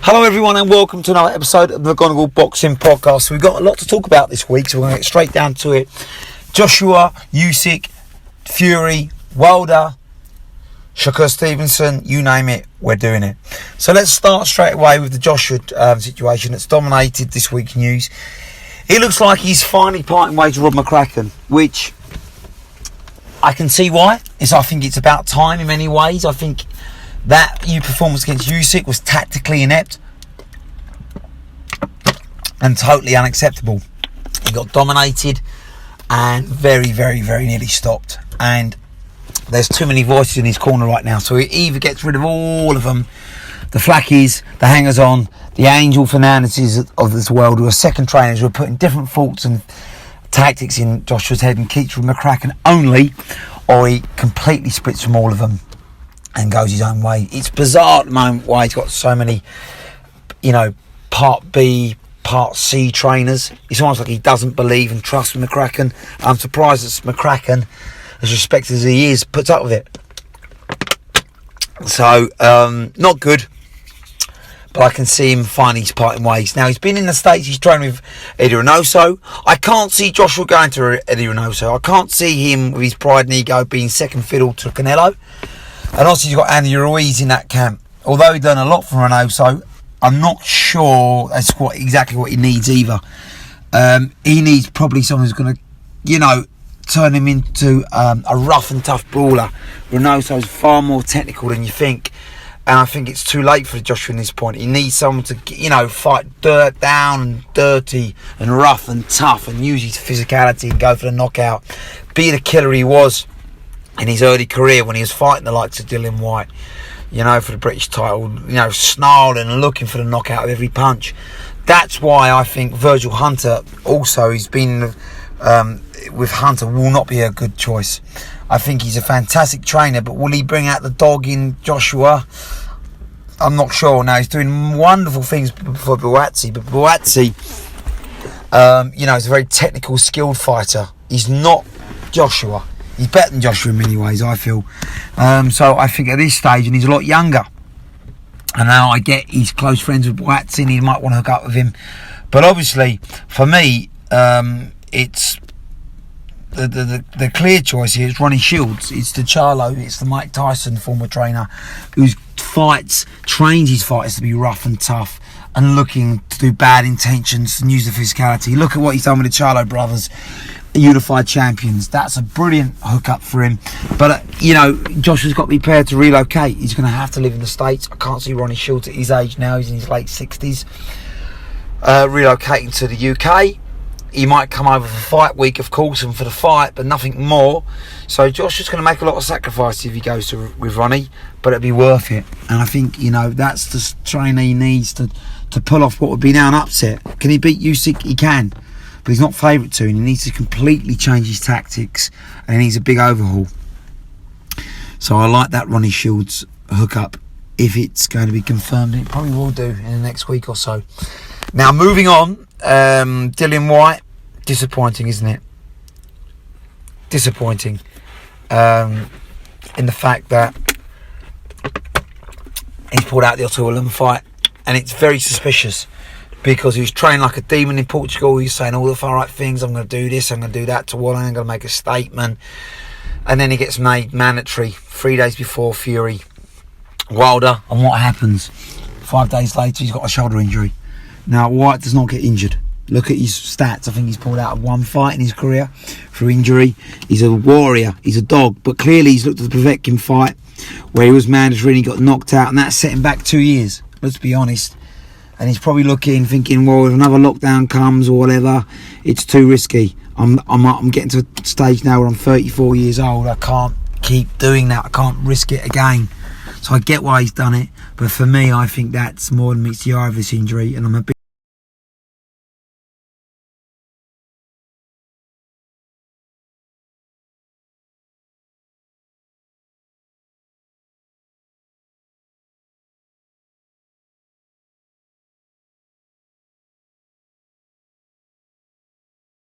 Hello everyone and welcome to another episode of the McGonagall Boxing Podcast. We've got a lot to talk about this week, so we're going to get straight down to it. Joshua, Usyk, Fury, Wilder, Shakur Stevenson, you name it, we're doing it. So let's start straight away with the Joshua situation that's dominated this week's news. It looks like he's finally parting ways with Rob McCracken, which I can see why. I think it's about time in many ways. I think that performance against Usyk was tactically inept and totally unacceptable. He got dominated and very, very, very nearly stopped. And there's too many voices in his corner right now. So he either gets rid of all of them, the Flackies, the hangers-on, the Angel Fernandezes of this world, who are second trainers, who are putting different thoughts and tactics in Joshua's head and keeps with McCracken only, or he completely splits from all of them and goes his own way. It's bizarre at the moment why he's got so many, Part B, Part C trainers. It's almost like he doesn't believe and trust McCracken. I'm surprised that McCracken, as respected as he is, puts up with it. So, not good. But I can see him finding his parting ways. Now, he's been in the States, he's trained with Eddie Reynoso. I can't see Joshua going to Eddie Reynoso. I can't see him, with his pride and ego, being second fiddle to Canelo. And also you've got Andy Ruiz in that camp. Although he's done a lot from Reynoso, I'm not sure that's exactly what he needs either. He needs probably someone who's going to, turn him into a rough and tough brawler. Reynoso's far more technical than you think. And I think it's too late for Joshua in this point. He needs someone to, fight dirt down and dirty and rough and tough and use his physicality and go for the knockout. Be the killer he was in his early career when he was fighting the likes of Dillian Whyte, for the British title, snarling and looking for the knockout of every punch. That's why I think Virgil Hunter also, he's been with Hunter, will not be a good choice. I think he's a fantastic trainer, but will he bring out the dog in Joshua? I'm not sure. Now, he's doing wonderful things for Buatsi, but Buatsi, is a very technical, skilled fighter. He's not Joshua. He's better than Joshua in many ways, I feel. So I think at this stage, and he's a lot younger, and now I get he's close friends with Buatsi and he might want to hook up with him. But obviously, for me, it's the clear choice here is Ronnie Shields. It's the Charlo, it's the Mike Tyson former trainer, who trains his fighters to be rough and tough and looking to do bad intentions and use the physicality. Look at what he's done with the Charlo brothers, unified champions. That's a brilliant hookup for him. But Joshua's got to be prepared to relocate. He's going to have to live in the States. I can't see Ronnie Shields at his age now. He's in his late 60s, relocating to the UK. He might come over for fight week, of course, and for the fight, but nothing more. So Joshua's going to make a lot of sacrifices if he goes with Ronnie, but it'll be worth it. And I think that's the trainer he needs to pull off what would be now an upset. Can he beat Usyk? He can. But he's not favourite to, and he needs to completely change his tactics, and he needs a big overhaul. So I like that Ronnie Shields hookup, if it's going to be confirmed. It probably will do in the next week or so. Now, moving on, Dillian Whyte, disappointing, isn't it? Disappointing in the fact that he's pulled out the Otto Ulm fight, and it's very suspicious. Because he was trained like a demon in Portugal. He was saying all the far right things. I'm going to do this, I'm going to do that to Waller. I'm going to make a statement. And then he gets made mandatory 3 days before Fury Wilder. And what happens? 5 days later, he's got a shoulder injury. Now, Whyte does not get injured. Look at his stats. I think he's pulled out of one fight in his career through injury. He's a warrior. He's a dog. But clearly, he's looked at the Povetkin fight where he was mandatory and he got knocked out. And that set him back 2 years. Let's be honest. And he's probably thinking, well, if another lockdown comes or whatever, it's too risky. I'm getting to a stage now where I'm 34 years old. I can't keep doing that. I can't risk it again. So I get why he's done it. But for me, I think that's more than meets the eye of this injury. And I'm a bit